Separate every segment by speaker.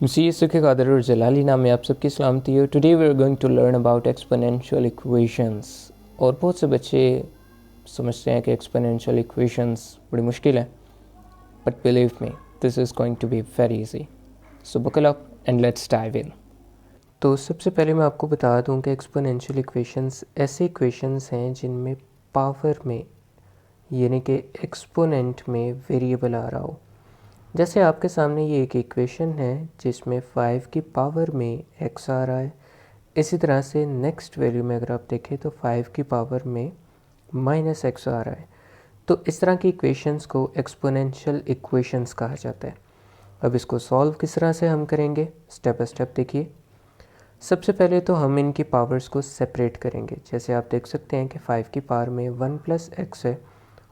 Speaker 1: मसीह के कादर और जलाली नाम में आप सबकी सलामती हो। Today we are going to learn about exponential equations. और बहुत से बच्चे समझते हैं कि एक्सपोनेंशियल इक्वेशंस बड़ी मुश्किल है, but believe me this is going to be very easy. So buckle up and let's dive in. तो सबसे पहले मैं आपको बता दूं कि एक्सपोनेंशियल इक्वेशंस ऐसे इक्वेशंस हैं जिनमें पावर में यानी कि एक्सपोनेंट में वेरिएबल आ रहा हो। जैसे आपके सामने ये एक इक्वेशन है जिसमें 5 की पावर में x आ रहा है। इसी तरह से नेक्स्ट वैल्यू में अगर आप देखें तो 5 की पावर में -x आ रहा है। तो इस तरह की इक्वेशंस को एक्सपोनेंशियल इक्वेशंस कहा जाता है। अब इसको सॉल्व किस तरह से हम करेंगे, स्टेप बाय स्टेप देखिए। सबसे पहले तो हम इनकी पावर्स को सेपरेट करेंगे। जैसे आप देख सकते हैं कि 5 की पावर में 1 + x है,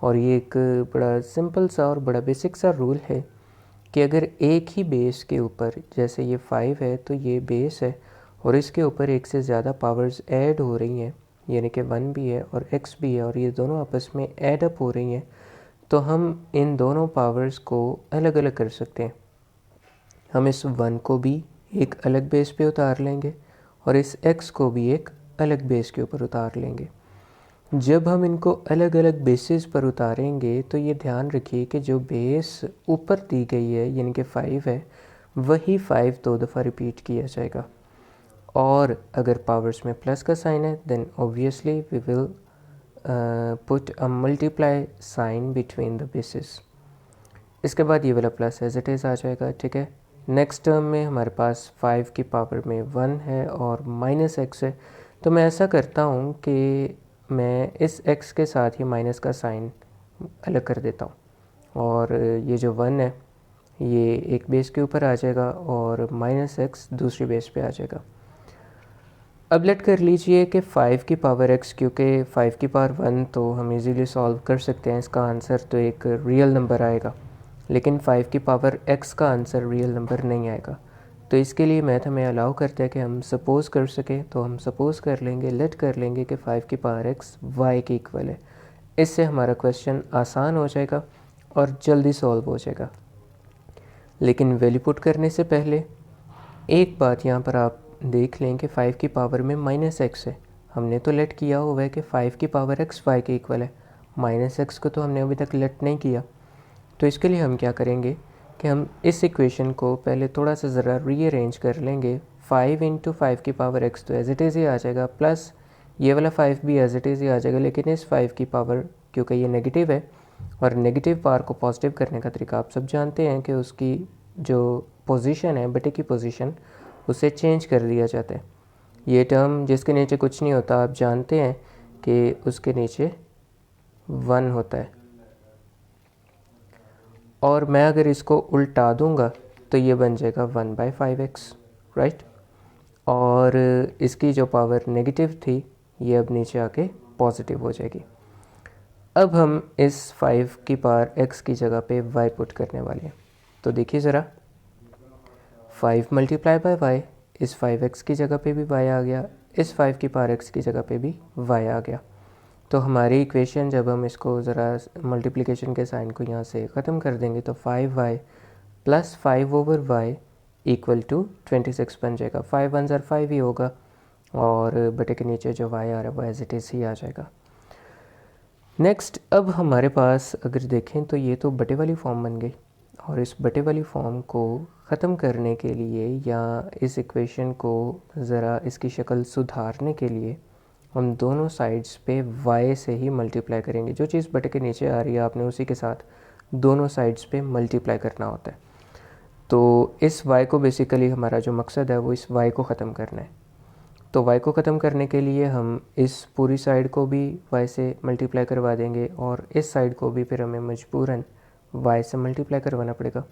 Speaker 1: और ये एक बड़ा सिंपल सा और बड़ा बेसिक सा रूल है कि अगर एक ही बेस के ऊपर, जैसे ये 5 है तो ये बेस है और इसके ऊपर एक से ज़्यादा पावर्स ऐड हो रही हैं, यानी कि 1 भी है और x भी है, और ये दोनों आपस में ऐड अप हो रही हैं, तो हम इन दोनों पावर्स को अलग अलग कर सकते हैं। हम इस 1 को भी एक अलग बेस पे उतार लेंगे और इस x को भी एक अलग बेस के ऊपर उतार लेंगे। जब हम इनको अलग अलग बेसिस पर उतारेंगे तो ये ध्यान रखिए कि जो बेस ऊपर दी गई है यानी कि 5 है, वही 5 दो दफ़ा रिपीट किया जाएगा। और अगर पावर्स में प्लस का साइन है then obviously we will put a multiply sign between the basis. इसके बाद ये वाला प्लस एज इट इज़ आ जाएगा, ठीक है। नेक्स्ट टर्म में हमारे पास 5 की पावर में 1 है और -x है, तो मैं ऐसा करता हूँ कि मैं इस x के साथ ही माइनस का साइन अलग कर देता हूँ, और ये जो 1 है ये एक बेस के ऊपर आ जाएगा और -x दूसरी बेस पे आ जाएगा। अब लेट कर लीजिए कि 5 की पावर x, क्योंकि 5 की पावर 1 तो हम इजीली सॉल्व कर सकते हैं, इसका आंसर तो एक रियल नंबर आएगा, लेकिन 5 की पावर x का आंसर रियल नंबर नहीं आएगा। तो इसके लिए मैथ हमें अलाउ करता है कि हम सपोज़ कर सकें, तो हम सपोज़ कर लेंगे, लेट कर लेंगे कि 5 की पावर x y के इक्वल है। इससे हमारा क्वेश्चन आसान हो जाएगा और जल्दी सॉल्व हो जाएगा। लेकिन वैल्यू पुट करने से पहले एक बात यहाँ पर आप देख लें कि 5 की पावर में -x है। हमने तो लेट किया हुआ है कि 5 की पावर x y के इक्वल है, -x को तो हमने अभी तक लेट नहीं किया। तो इसके लिए हम क्या करेंगे कि हम इस इक्वेशन को पहले थोड़ा सा ज़रा रीअरेंज कर लेंगे। 5 × 5 की पावर x तो एज इट इज़ ही आ जाएगा, प्लस ये वाला 5 भी एज इट इज़ ही आ जाएगा, लेकिन इस 5 की पावर, क्योंकि ये नेगेटिव है और नेगेटिव पावर को पॉजिटिव करने का तरीका आप सब जानते हैं कि उसकी जो पोजीशन है, बटे की पोजीशन, उसे चेंज कर दिया जाता है। ये टर्म जिसके नीचे कुछ नहीं होता, आप जानते हैं कि उसके नीचे 1 होता है, और मैं अगर इसको उल्टा दूंगा तो ये बन जाएगा 1/5x, राइट। और इसकी जो पावर नेगेटिव थी ये अब नीचे आके पॉजिटिव हो जाएगी। अब हम इस 5 की पावर x की जगह पे y पुट करने वाले हैं। तो देखिए ज़रा, 5 × y, इस 5x की जगह पे भी y आ गया, इस 5 की पावर x की जगह पे भी y आ गया। तो हमारी इक्वेशन, जब हम इसको ज़रा मल्टीप्लिकेशन के साइन को यहाँ से ख़त्म कर देंगे तो 5y + 5/y = 26 बन जाएगा। 5 1 ज़र 5 ही होगा, और बटे के नीचे जो y आ रहा है वो एज इट इज़ ही आ जाएगा। नेक्स्ट, अब हमारे पास अगर देखें तो ये तो बटे वाली फॉर्म बन गई, और इस बटे वाली फॉर्म को ख़त्म करने के लिए या इस इक्वेशन को ज़रा इसकी शक्ल सुधारने के लिए हम दोनों साइड्स पे y से ही मल्टीप्लाई करेंगे। जो चीज़ बटे के नीचे आ रही है आपने उसी के साथ दोनों साइड्स पे मल्टीप्लाई करना होता है। तो इस y को बेसिकली हमारा जो मकसद है वो इस y को ख़त्म करना है। तो y को ख़त्म करने के लिए हम इस पूरी साइड को भी y से मल्टीप्लाई करवा देंगे, और इस साइड को भी फिर हमें मजबूरन y से मल्टीप्लाई करवाना पड़ेगा।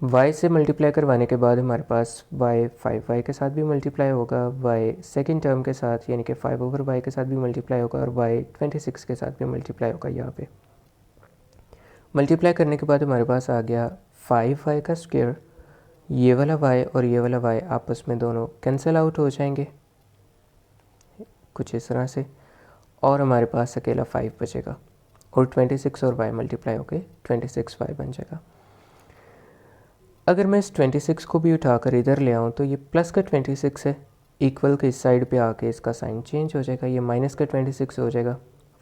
Speaker 1: y से मल्टीप्लाई करवाने के बाद हमारे पास y 5y के साथ भी मल्टीप्लाई होगा, y सेकेंड टर्म के साथ यानी कि 5/y के साथ भी मल्टीप्लाई होगा, और y 26 के साथ भी मल्टीप्लाई होगा। यहाँ पे मल्टीप्लाई करने के बाद हमारे पास आ गया 5y का स्क्वायर। ये वाला y और ये वाला y आपस में दोनों कैंसिल आउट हो जाएंगे कुछ इस तरह से, और हमारे पास अकेला 5 बचेगा, और 26 और y मल्टीप्लाई होके 26y बन जाएगा। अगर मैं इस 26 को भी उठाकर इधर ले आऊँ तो ये प्लस का 26 है, इक्वल के इस साइड पे आके इसका साइन चेंज हो जाएगा, ये माइनस का 26 हो जाएगा।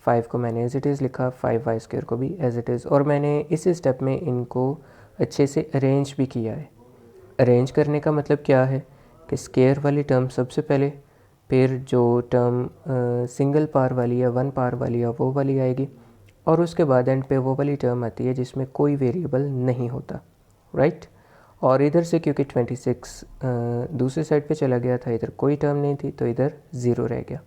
Speaker 1: 5 को मैंने एज इट इज़ लिखा, 5y² को भी एज इट इज़, और मैंने इस स्टेप में इनको अच्छे से अरेंज भी किया है। अरेंज करने का मतलब क्या है कि स्केयर वाली टर्म सबसे पहले, फिर जो टर्म सिंगल पार वाली या वन पार वाली या वो वाली आएगी, और उसके बाद एंड पे वो वाली टर्म आती है जिसमें कोई वेरिएबल नहीं होता, राइट। और इधर से क्योंकि 26 दूसरी साइड पे चला गया था, इधर कोई टर्म नहीं थी तो इधर 0 रह गया।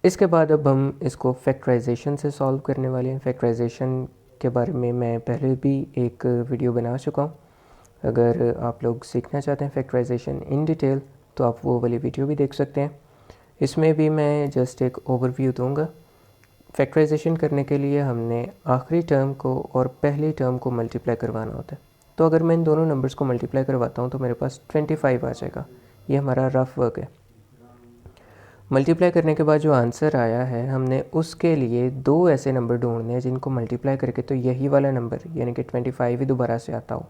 Speaker 1: इसके बाद अब हम इसको फैक्टराइजेशन से सॉल्व करने वाले हैं। फैक्टराइजेशन के बारे में मैं पहले भी एक वीडियो बना चुका हूँ। अगर आप लोग सीखना चाहते हैं फैक्टराइजेशन इन डिटेल तो आप वो वाली वीडियो भी देख सकते हैं। इसमें भी मैं जस्ट एक ओवरव्यू दूंगा। फैक्टराइजेशन करने के लिए हमने आखिरी टर्म को और पहली टर्म को मल्टीप्लाई करवाना होता है। तो अगर मैं इन दोनों नंबर्स को मल्टीप्लाई करवाता हूँ तो मेरे पास 25 आ जाएगा। ये हमारा रफ वर्क है। मल्टीप्लाई करने के बाद जो आंसर आया है, हमने उसके लिए दो ऐसे नंबर ढूंढने हैं जिनको मल्टीप्लाई करके तो यही वाला नंबर यानी कि 25 ही दोबारा से आता हो,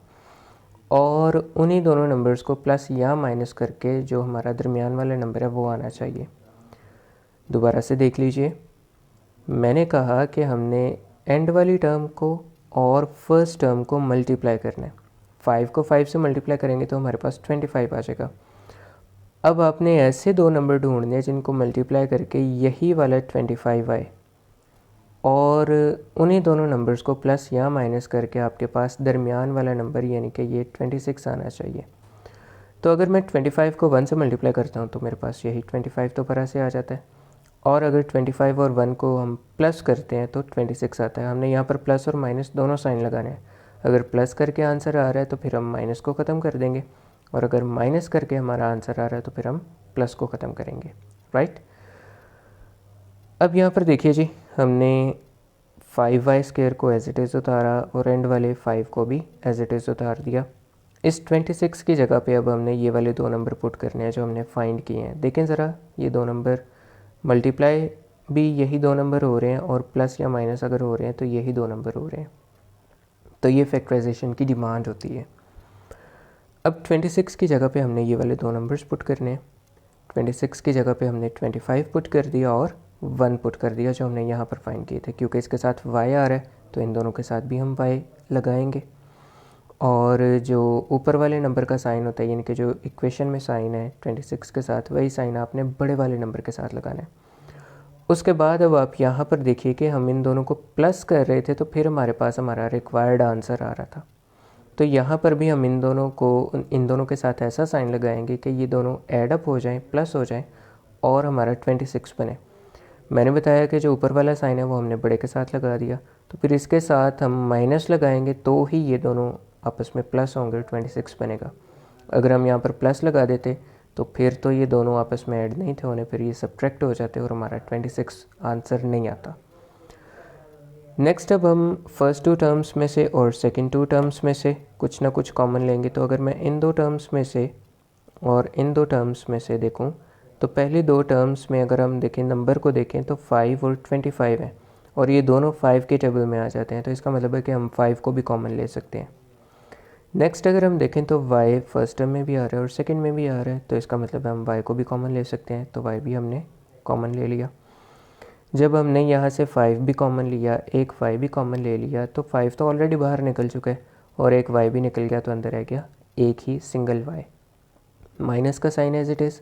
Speaker 1: और उन्हीं दोनों नंबर्स को प्लस या माइनस करके जो हमारा दरमियान वाला नंबर है वो आना चाहिए। दोबारा से देख लीजिए, मैंने कहा कि हमने एंड वाली टर्म को और फर्स्ट टर्म को मल्टीप्लाई करना है। 5 को 5 से मल्टीप्लाई करेंगे तो हमारे पास 25 आ जाएगा। अब आपने ऐसे दो नंबर ढूंढने हैं जिनको मल्टीप्लाई करके यही वाला 25 आए, और उन्हीं दोनों नंबर्स को प्लस या माइनस करके आपके पास दरमियान वाला नंबर यानी कि ये 26 आना चाहिए। तो अगर मैं 25 को 1 से मल्टीप्लाई करता हूँ तो मेरे पास यही 25 तो परा से आ जाता है, और अगर 25 और 1 को हम प्लस करते हैं तो 26 आता है। हमने यहाँ पर प्लस और माइनस दोनों साइन लगाने हैं। अगर प्लस करके आंसर आ रहा है तो फिर हम माइनस को ख़त्म कर देंगे, और अगर माइनस करके हमारा आंसर आ रहा है तो फिर हम प्लस को ख़त्म करेंगे, राइट। अब यहाँ पर देखिए जी, हमने 5y² को एज इट इज़ उतारा और एंड वाले 5 को भी एज इट इज़ उतार दिया। इस 26 की जगह पे अब हमने ये वाले दो नंबर पुट करने हैं जो हमने फाइंड किए हैं। देखें ज़रा, ये दो नंबर मल्टीप्लाई भी यही दो नंबर हो रहे हैं, और प्लस या माइनस अगर हो रहे हैं तो यही दो नंबर हो रहे हैं। तो ये फैक्टराइजेशन की डिमांड होती है। अब 26 की जगह पे हमने ये वाले दो नंबर्स पुट करने हैं। 26 की जगह पे हमने 25 पुट कर दिया और 1 पुट कर दिया जो हमने यहाँ पर फाइंड किए थे। क्योंकि इसके साथ y आ रहा है तो इन दोनों के साथ भी हम y लगाएंगे, और जो ऊपर वाले नंबर का साइन होता है यानी कि जो इक्वेशन में साइन है 26 के साथ, वही साइन आपने बड़े वाले नंबर के साथ लगाना है। उसके बाद अब आप यहाँ पर देखिए कि हम इन दोनों को प्लस कर रहे थे तो फिर हमारे पास हमारा रिक्वायर्ड आंसर आ रहा था। तो यहाँ पर भी हम इन दोनों के साथ ऐसा साइन लगाएंगे कि ये दोनों ऐड अप हो जाएं, प्लस हो जाएं, और हमारा 26 बने। मैंने बताया कि जो ऊपर वाला साइन है वो हमने बड़े के साथ लगा दिया, तो फिर इसके साथ हम माइनस लगाएंगे तो ही ये दोनों आपस में प्लस होंगे, 26 बनेगा। अगर हम यहाँ पर प्लस लगा देते तो फिर तो ये दोनों आपस में ऐड नहीं थे होने, फिर ये सब्ट्रैक्ट हो जाते और हमारा 26 आंसर नहीं आता। नेक्स्ट अब हम फर्स्ट टू टर्म्स में से और सेकंड टू टर्म्स में से कुछ ना कुछ कॉमन लेंगे। तो अगर मैं इन दो टर्म्स में से और इन दो टर्म्स में से देखूं तो पहली दो टर्म्स में अगर हम देखें, नंबर को देखें तो 5 और 25 है, और ये दोनों 5 के टेबल में आ जाते हैं, तो इसका मतलब है कि हम 5 को भी कॉमन ले सकते हैं। नेक्स्ट अगर हम देखें तो y फर्स्ट टर्म में भी आ रहा है और सेकंड में भी आ रहा है, तो इसका मतलब है हम y को भी कॉमन ले सकते हैं, तो y भी हमने कॉमन ले लिया। जब हमने यहाँ से 5 भी कॉमन लिया, एक y भी कॉमन ले लिया, तो 5 तो ऑलरेडी बाहर निकल चुका है और एक y भी निकल गया, तो अंदर रह गया एक ही सिंगल y। माइनस का साइन एज इट इज़।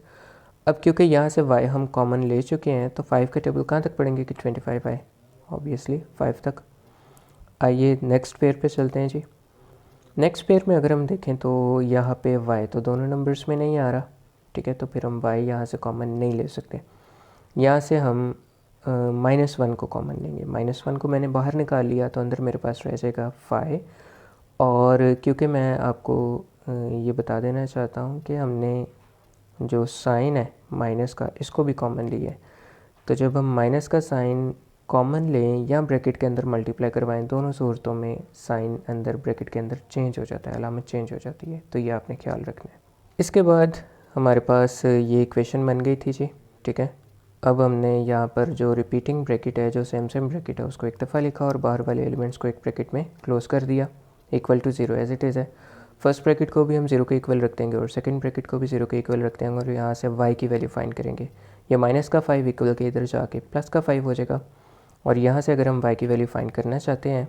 Speaker 1: अब क्योंकि यहाँ से y हम कॉमन ले चुके हैं तो 5 का टेबल कहाँ तक पढ़ेंगे कि 25 आए, ऑब्वियसली 5 तक। आइए नेक्स्ट पेयर पे चलते हैं जी। नेक्स्ट पेयर में अगर हम देखें तो यहाँ पे y तो दोनों नंबर्स में नहीं आ रहा, ठीक है, तो फिर हम y यहाँ से कॉमन नहीं ले सकते। यहाँ से हम -1 को कॉमन लेंगे। -1 को मैंने बाहर निकाल लिया तो अंदर मेरे पास रह जाएगा 5। और क्योंकि मैं आपको ये बता देना चाहता हूँ कि हमने जो साइन है माइनस का, इसको भी कॉमन लिया है, तो जब हम माइनस का साइन कॉमन लें या ब्रैकेट के अंदर मल्टीप्लाई करवाएं, दोनों सूरतों में साइन अंदर ब्रैकेट के अंदर चेंज हो जाता है, अलामत चेंज हो जाती है, तो ये आपने ख्याल रखना है। इसके बाद हमारे पास ये इक्वेशन बन गई थी जी, ठीक है। अब हमने यहाँ पर जो रिपीटिंग ब्रैकेट है, जो सेम ब्रैकेट है, उसको एक दफ़ा लिखा और बाहर वाले एलिमेंट्स को एक ब्रैकेट में क्लोज कर दिया, equal to 0 as it is है। फर्स्ट ब्रैकेट को भी हम 0 के इक्वल रख देंगे और सेकंड ब्रैकेट को भी 0 के इक्वल रख देंगे और यहाँ से y की वैल्यू फाइंड करेंगे। ये माइनस का 5 इक्वल के इधर जाके प्लस का 5 हो जाएगा और यहाँ से अगर हम y की वैल्यू फाइंड करना चाहते हैं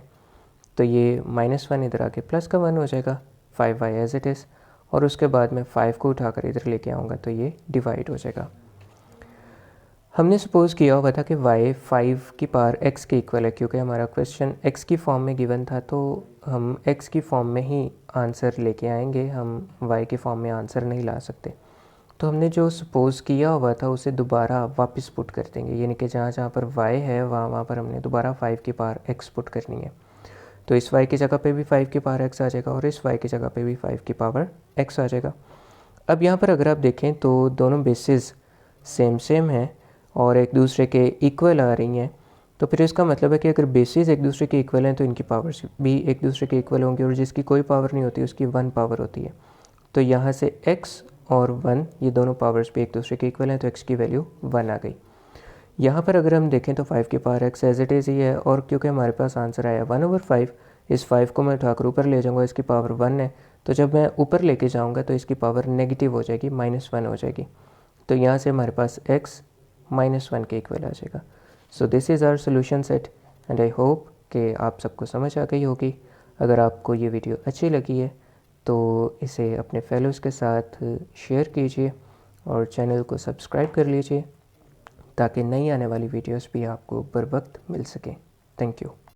Speaker 1: तो ये -1 इधर आके प्लस का 1 हो जाएगा, 5y एज इट इज़, और उसके बाद मैं 5 को उठाकर इधर लेके आऊँगा तो ये डिवाइड हो जाएगा। हमने सपोज़ किया हुआ था कि y 5 की पावर x के इक्वल है, क्योंकि हमारा क्वेश्चन x की फॉर्म में गिवन था तो हम x की फॉर्म में ही आंसर लेके आएंगे, हम y की फॉर्म में आंसर नहीं ला सकते। तो हमने जो सपोज़ किया हुआ था उसे दोबारा वापस पुट कर देंगे, यानी कि जहाँ जहाँ पर y है वहाँ पर हमने दोबारा 5 की पावर x पुट करनी है। तो इस y की जगह पे भी 5 की पावर x आ जाएगा और इस y की जगह पे भी 5 की पावर x आ जाएगा। अब यहाँ पर अगर आप देखें तो दोनों बेसिस सेम हैं और एक दूसरे के इक्वल आ रही हैं, तो फिर इसका मतलब है कि अगर बेसिस एक दूसरे के इक्वल हैं तो इनकी पावर्स भी एक दूसरे के इक्वल होंगी और जिसकी कोई पावर नहीं होती उसकी 1 पावर होती है। तो यहाँ से x और 1 ये दोनों पावर्स भी एक दूसरे के इक्वल हैं तो x की वैल्यू 1 आ गई। यहाँ पर अगर हम देखें तो 5 की power x as it is ही है और क्योंकि हमारे पास आंसर आया 1/5, इस 5 को मैं उठाकर ऊपर ले जाऊँगा, इसकी पावर 1 है, तो जब मैं ऊपर लेके जाऊँगा तो इसकी पावर नेगेटिव हो जाएगी, -1 हो जाएगी। तो यहाँ से हमारे पास x -1 के इक्वल आ जाएगा। So this is our solution set and I hope कि आप सबको समझ आ गई होगी। अगर आपको ये वीडियो अच्छी लगी है तो इसे अपने फेलोज़ के साथ शेयर कीजिए और चैनल को सब्सक्राइब कर लीजिए ताकि नई आने वाली वीडियोस भी आपको बर वक्त मिल सकें। Thank you.